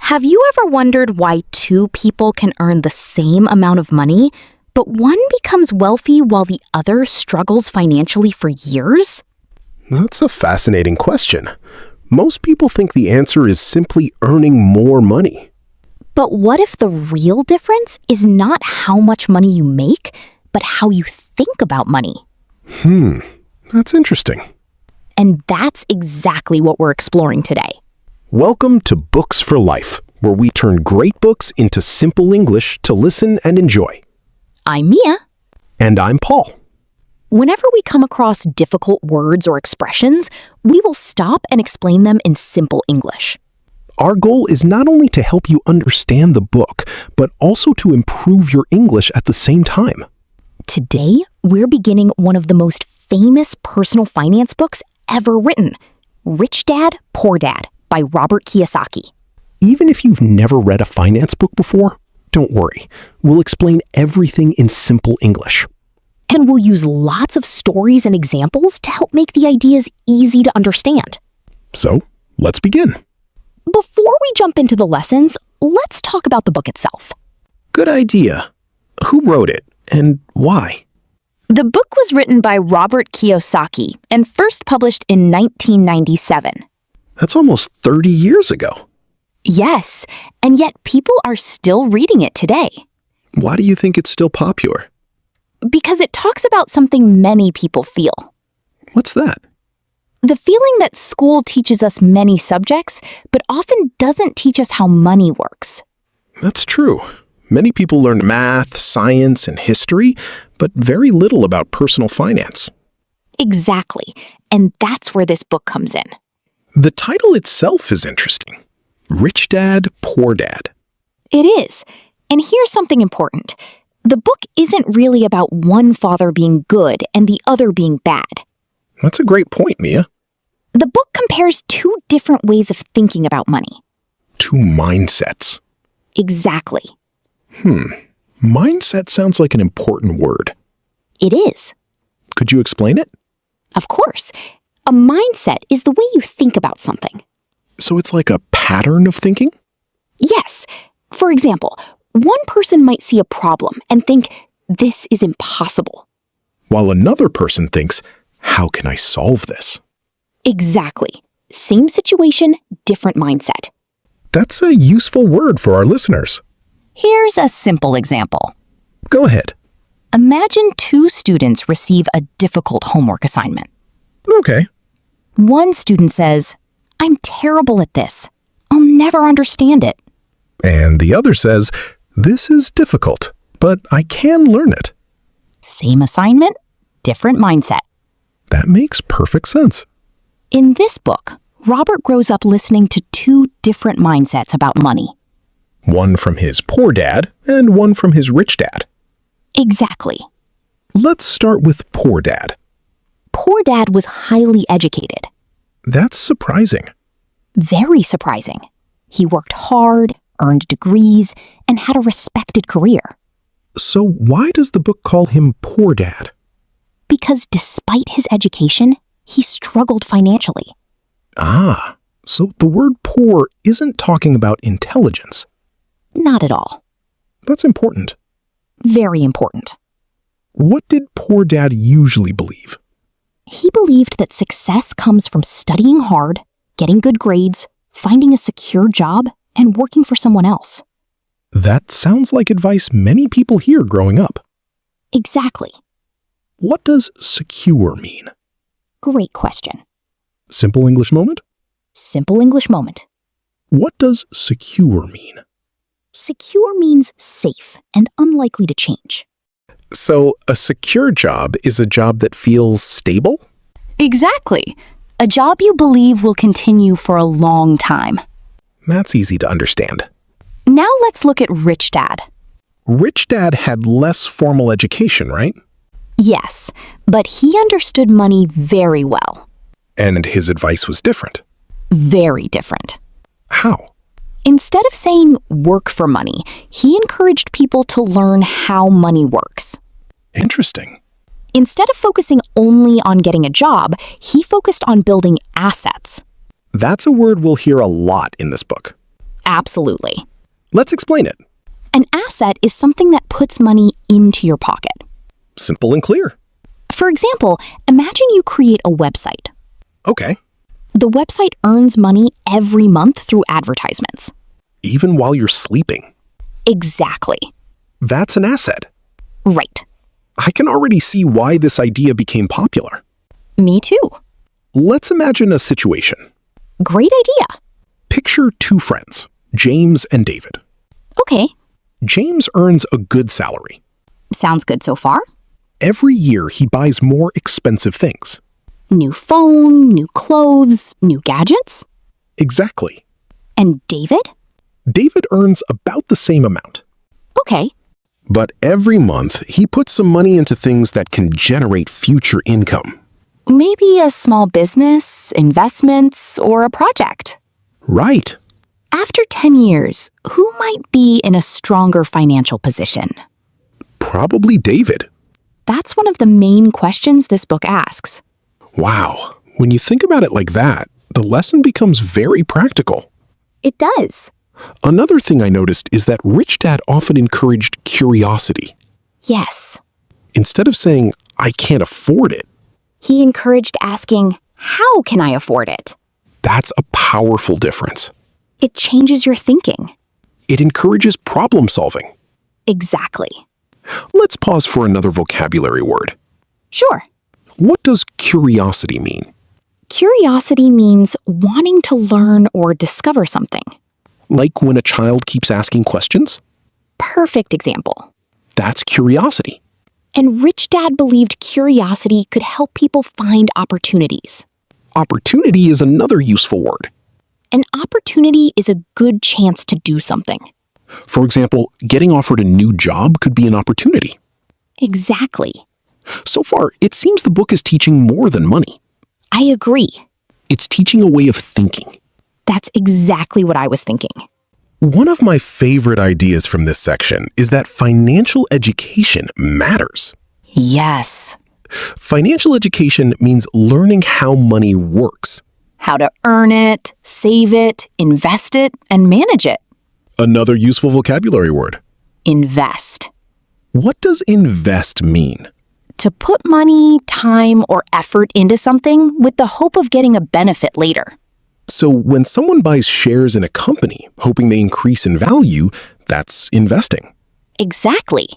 Have you ever wondered why two people can earn the same amount of money, but one becomes wealthy while the other struggles financially for years? That's a fascinating question. Most people think the answer is simply earning more money. But what if the real difference is not how much money you make, but how you think about money? That's interesting. And that's exactly what we're exploring today. Welcome to Books for Life, where we turn great books into simple English to listen and enjoy. I'm Mia. And I'm Paul. Whenever we come across difficult words or expressions, we will stop and explain them in simple English. Our goal is not only to help you understand the book, but also to improve your English at the same time. Today, we're beginning one of the most famous personal finance books ever written, Rich Dad, Poor Dad by Robert Kiyosaki. Even if you've never read a finance book before, don't worry. We'll explain everything in simple English. And we'll use lots of stories and examples to help make the ideas easy to understand. So, let's begin. Before we jump into the lessons, let's talk about the book itself. Good idea. Who wrote it and why? The book was written by Robert Kiyosaki and first published in 1997. That's almost 30 years ago. Yes, and yet people are still reading it today. Why do you think it's still popular? Because it talks about something many people feel. What's that? The feeling that school teaches us many subjects, but often doesn't teach us how money works. That's true. Many people learn math, science, and history, but very little about personal finance. Exactly, and that's where this book comes in. The title itself is interesting. Rich Dad, Poor Dad. It is, and here's something important. The book isn't really about one father being good and the other being bad. That's a great point, Mia. The book compares two different ways of thinking about money. Two mindsets. Exactly. Mindset sounds like an important word. It is. Could you explain it? Of course. A mindset is the way you think about something. So it's like a pattern of thinking? Yes. For example, one person might see a problem and think, this is impossible. While another person thinks, how can I solve this? Exactly. Same situation, different mindset. That's a useful word for our listeners. Here's a simple example. Go ahead. Imagine two students receive a difficult homework assignment. Okay. One student says, I'm terrible at this. I'll never understand it. And the other says, this is difficult, but I can learn it. Same assignment, different mindset. That makes perfect sense. In this book, Robert grows up listening to two different mindsets about money. One from his poor dad and one from his rich dad. Exactly. Let's start with poor dad. Poor Dad was highly educated. That's surprising. Very surprising. He worked hard, earned degrees, and had a respected career. So why does the book call him Poor Dad? Because despite his education, he struggled financially. Ah, so the word poor isn't talking about intelligence. Not at all. That's important. Very important. What did Poor Dad usually believe? He believed that success comes from studying hard, getting good grades, finding a secure job, and working for someone else. That sounds like advice many people hear growing up. Exactly. What does secure mean? Great question. Simple English moment? Simple English moment. What does secure mean? Secure means safe and unlikely to change. So a secure job is a job that feels stable? Exactly. A job you believe will continue for a long time. That's easy to understand. Now let's look at Rich Dad. Rich Dad had less formal education, right? Yes, but he understood money very well. And his advice was different. Very different. How? Instead of saying work for money, he encouraged people to learn how money works. Interesting. Instead of focusing only on getting a job, he focused on building assets. That's a word we'll hear a lot in this book. Absolutely. Let's explain it. An asset is something that puts money into your pocket. Simple and clear. For example, imagine you create a website. Okay. The website earns money every month through advertisements. Even while you're sleeping. Exactly. That's an asset. Right. I can already see why this idea became popular. Me too. Let's imagine a situation. Great idea. Picture two friends, James and David. Okay. James earns a good salary. Sounds good so far. Every year, he buys more expensive things. New phone, new clothes, new gadgets. Exactly. And David? David earns about the same amount. Okay. But every month, he puts some money into things that can generate future income. Maybe a small business, investments, or a project. Right. After 10 years, who might be in a stronger financial position? Probably David. That's one of the main questions this book asks. Wow. When you think about it like that, the lesson becomes very practical. It does. Another thing I noticed is that Rich Dad often encouraged curiosity. Yes. Instead of saying, I can't afford it, He encouraged asking, how can I afford it? that's a powerful difference. It changes your thinking. It encourages problem solving. Exactly. Let's pause for another vocabulary word. Sure. What does curiosity mean? Curiosity means wanting to learn or discover something. Like when a child keeps asking questions? Perfect example. That's curiosity. And Rich Dad believed curiosity could help people find opportunities. Opportunity is another useful word. An opportunity is a good chance to do something. For example, getting offered a new job could be an opportunity. Exactly. So far, it seems the book is teaching more than money. I agree. It's teaching a way of thinking. That's exactly what I was thinking. One of my favorite ideas from this section is that financial education matters. Yes. Financial education means learning how money works. How to earn it, save it, invest it, and manage it. Another useful vocabulary word. Invest. What does invest mean? To put money, time, or effort into something with the hope of getting a benefit later. So when someone buys shares in a company, hoping they increase in value, that's investing. Exactly.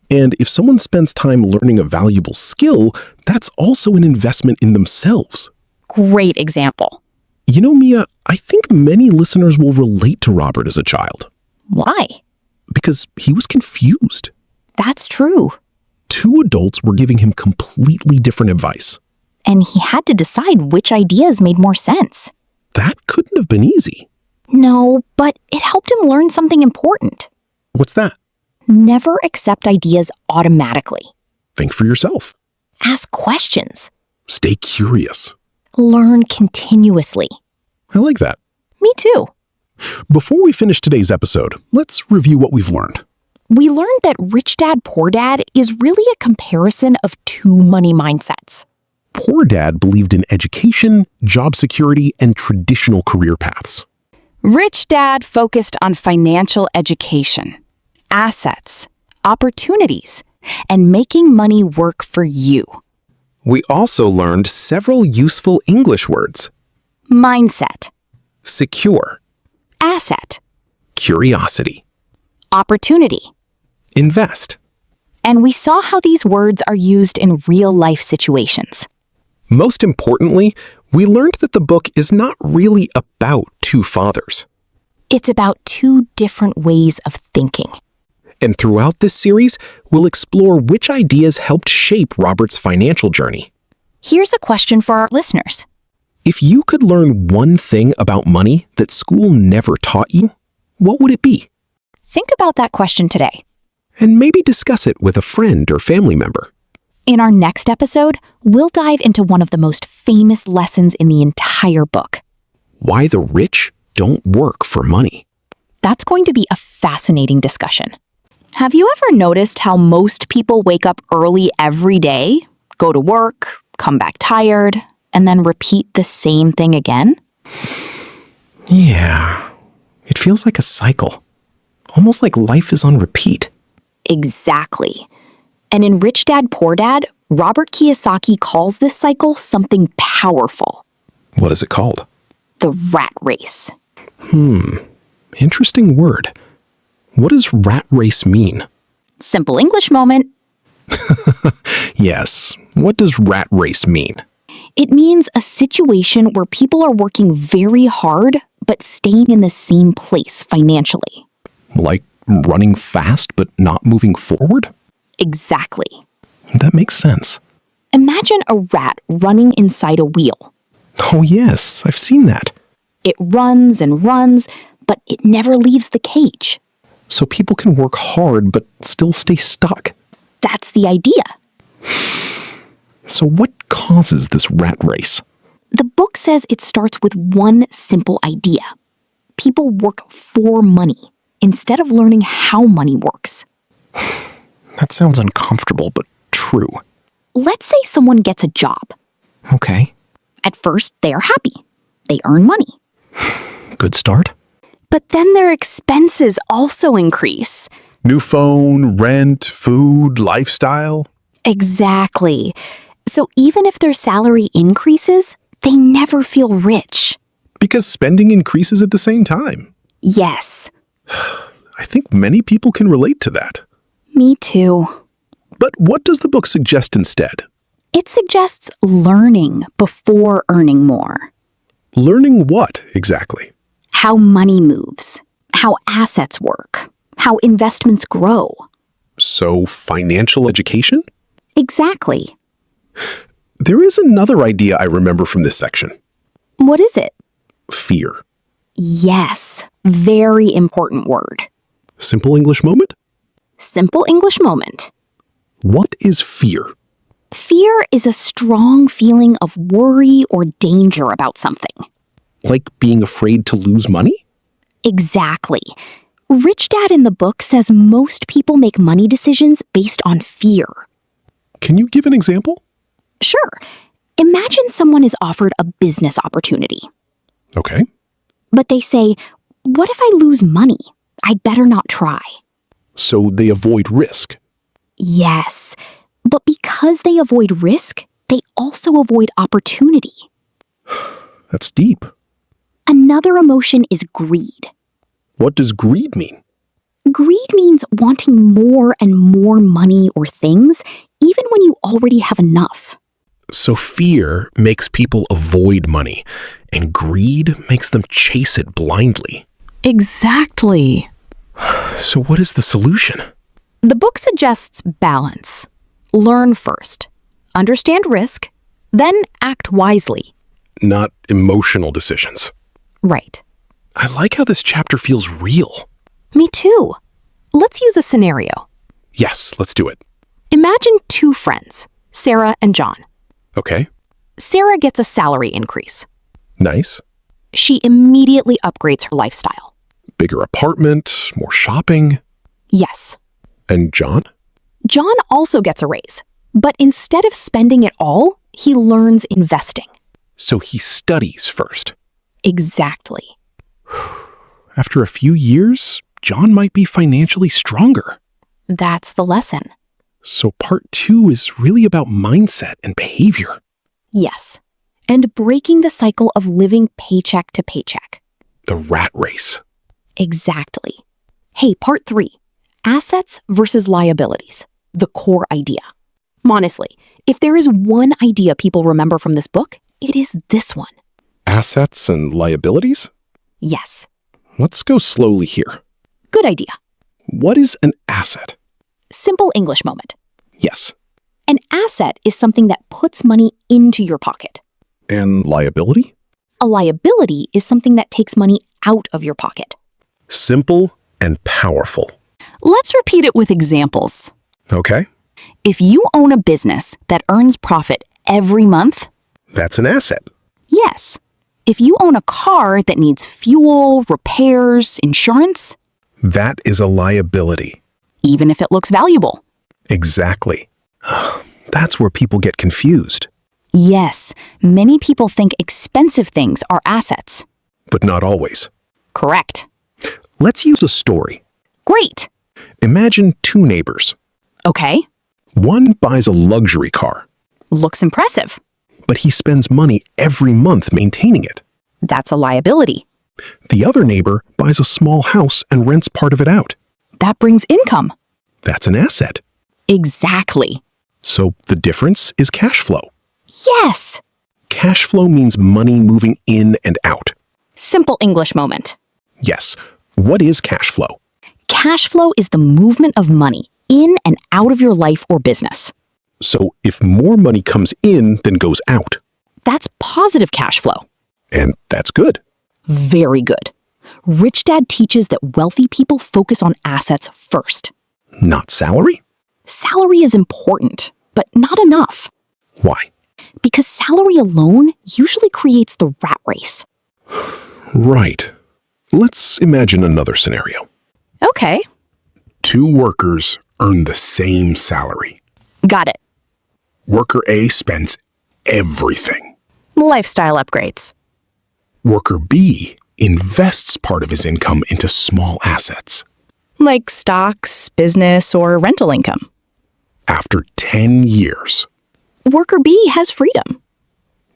And if someone spends time learning a valuable skill, that's also an investment in themselves. Great example. You know, Mia, I think many listeners will relate to Robert as a child. Why? Because he was confused. That's true. Two adults were giving him completely different advice. And he had to decide which ideas made more sense. That couldn't have been easy. No, but it helped him learn something important. What's that? Never accept ideas automatically. Think for yourself. Ask questions. Stay curious. Learn continuously. I like that. Me too. Before we finish today's episode, let's review what we've learned. We learned that Rich Dad, Poor Dad is really a comparison of two money mindsets. Poor Dad believed in education, job security, and traditional career paths. Rich Dad focused on financial education, assets, opportunities, and making money work for you. We also learned several useful English words. Mindset, Secure, asset, curiosity, opportunity. invest. And we saw how these words are used in real-life situations. Most importantly, we learned that the book is not really about two fathers. It's about two different ways of thinking. And throughout this series, we'll explore which ideas helped shape Robert's financial journey. Here's a question for our listeners. If you could learn one thing about money that school never taught you, what would it be? Think about that question today. And maybe discuss it with a friend or family member. In our next episode, we'll dive into one of the most famous lessons in the entire book. Why the rich don't work for money. That's going to be a fascinating discussion. Have you ever noticed how most people wake up early every day, go to work, come back tired, and then repeat the same thing again? Yeah, It feels like a cycle, almost like life is on repeat. Exactly. And in Rich Dad, Poor Dad, Robert Kiyosaki calls this cycle something powerful. What is it called? The rat race. Interesting word. What does rat race mean? Simple English moment. Yes, what does rat race mean? It means a situation where people are working very hard but staying in the same place financially. Like running fast but not moving forward? Exactly. That makes sense. Imagine a rat running inside a wheel. Oh yes, I've seen that. It runs and runs, but it never leaves the cage. So people can work hard but still stay stuck. That's the idea. So what causes this rat race? The book says it starts with one simple idea. People work for money instead of learning how money works. That sounds uncomfortable, but true. Let's say someone gets a job. Okay, At first, they are happy. They earn money. good start. But then their expenses also increase. New phone, rent, food, lifestyle. Exactly. So even if their salary increases, they never feel rich. Because spending increases at the same time. Yes, I think many people can relate to that. me too. But what does the book suggest instead? It suggests learning before earning more. Learning what exactly? How money moves, how assets work, how investments grow. So, financial education? Exactly. There is another idea I remember from this section. What is it? Fear. Yes, very important word. Simple English moment? Simple English moment. What is fear? Fear is a strong feeling of worry or danger about something. Like being afraid to lose money? Exactly. Rich Dad in the book says most people make money decisions based on fear. Can you give an example? Sure. Imagine someone is offered a business opportunity, Okay. but they say, "What if I lose money? I'd better not try." So they avoid risk. Yes, but because they avoid risk, they also avoid opportunity. That's deep. Another emotion is greed. What does greed mean? Greed means wanting more and more money or things, even when you already have enough. So fear makes people avoid money, and greed makes them chase it blindly. Exactly. So what is the solution? The book suggests balance. Learn first, understand risk, then act wisely. Not emotional decisions. Right. I like how this chapter feels real. Me too. Let's use a scenario. Yes, let's do it. Imagine two friends, Sarah and John. Okay, Sarah gets a salary increase. nice. She immediately upgrades her lifestyle. Bigger apartment, more shopping. Yes. And John? John also gets a raise, but instead of spending it all, he learns investing. So he studies first. Exactly. After a few years, John might be financially stronger. That's the lesson. So part 2 is really about mindset and behavior. Yes. And breaking the cycle of living paycheck to paycheck. The rat race. Exactly. Hey, part 3. Assets versus liabilities. The core idea. Honestly, if there is one idea people remember from this book, it is this one. Assets and liabilities? Yes. Let's go slowly here. Good idea. What is an asset? Simple English moment. Yes. An asset is something that puts money into your pocket. And liability? A liability is something that takes money out of your pocket. Simple and powerful. Let's repeat it with examples. Okay, If you own a business that earns profit every month, that's an asset. yes. If you own a car that needs fuel, repairs, insurance, That is a liability. even if it looks valuable. Exactly. That's where people get confused. Yes, many people think expensive things are assets. But not always. Correct. Let's use a story. Great. Imagine two neighbors. Okay. One buys a luxury car, Looks impressive. but he spends money every month maintaining it. That's a liability. The other neighbor buys a small house and rents part of it out. That brings income. That's an asset. Exactly. So the difference is cash flow. Yes. Cash flow means money moving in and out. Simple English moment. Yes. What is cash flow? Cash flow is the movement of money in and out of your life or business. So if more money comes in than goes out, That's positive cash flow. and that's good. Very good. Rich Dad teaches that wealthy people focus on assets first. Not salary? Salary is important, but not enough. Why? Because salary alone usually creates the rat race. Right. Let's imagine another scenario. Okay. Two workers earn the same salary. Got it. Worker A spends everything. Lifestyle upgrades. Worker B invests part of his income into small assets. Like stocks, business, or rental income. After 10 years, Worker B has freedom.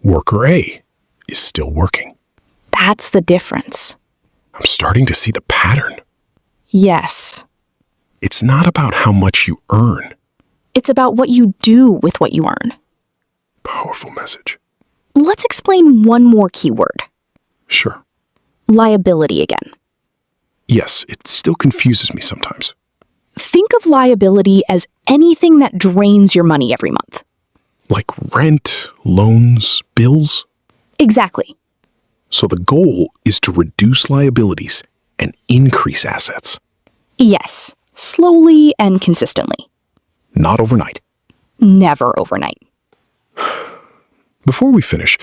Worker A is still working. That's the difference. I'm starting to see the pattern. Yes. It's not about how much you earn. It's about what you do with what you earn. Powerful message. Let's explain one more keyword. Sure. Liability again. Yes, it still confuses me sometimes. Think of liability as anything that drains your money every month. Like rent, loans, bills. Exactly. So the goal is to reduce liabilities and increase assets. Yes, slowly and consistently. Not overnight. Never overnight. Before we finish,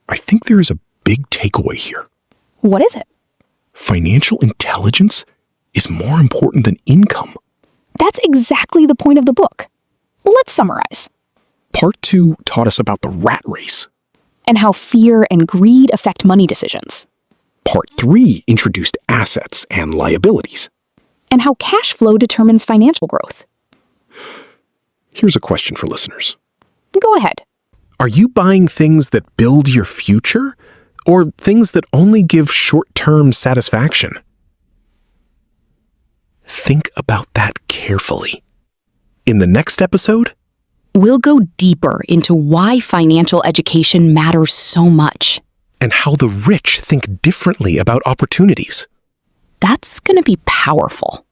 I think there is a big takeaway here. What is it? Financial intelligence is more important than income. That's exactly the point of the book. Let's summarize. Part 2 taught us about the rat race. And how fear and greed affect money decisions. Part 3 introduced assets and liabilities. And how cash flow determines financial growth. Here's a question for listeners. Go ahead. Are you buying things that build your future or things that only give short-term satisfaction? Think about that carefully. In the next episode, We'll go deeper into why financial education matters so much. and how the rich think differently about opportunities. That's going to be powerful.